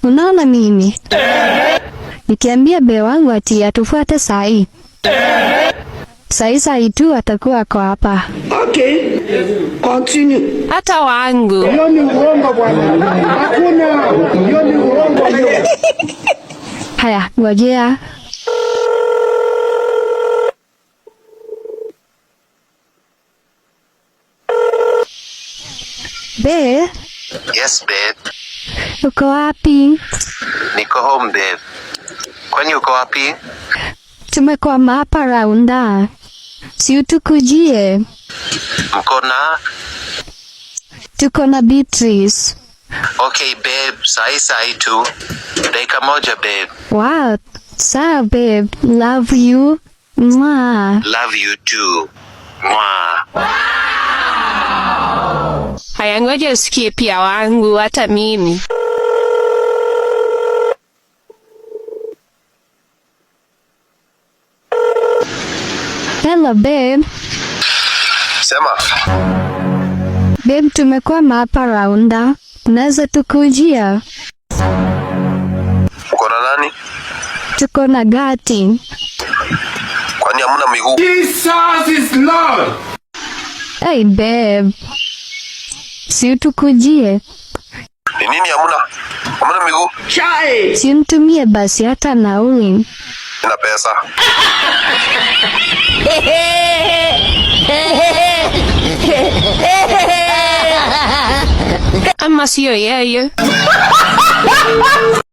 Unaona mimi nikiambia be wangu ati atufuate sahi tu atakuwa ako hapa. Okay, continue. Hata wangu. Hiyo ni uongo bwana. Hakuna. Hiyo ni uongo hiyo. Haya, ngojea. Babe? Yes, babe. Uko wapi? Niko home, babe. Kwani uko wapi? Tumekwama hapa Raunda. Si utukujie. Tuko na Beatrice. Okay, babe. Sahi tu. Dakika moja, babe. Wow. Sawa, babe. Love you. Mwah. Love you too. Mwah. Haya, ngoja usikie pia wangu, hata mimi. Hello, babe. Sema. Babe, tumekwama hapa Raunda. Unaweza tukujia? Uko na nani? Tuko na Gati. Kwani hamna miguu? Jesus is Lord. Hey, babe. Si utukujie. Ni nini hamna? Hamna miguu? Chai. Si unitumie basi hata nauli. Sina pesa. Ama sio yeye.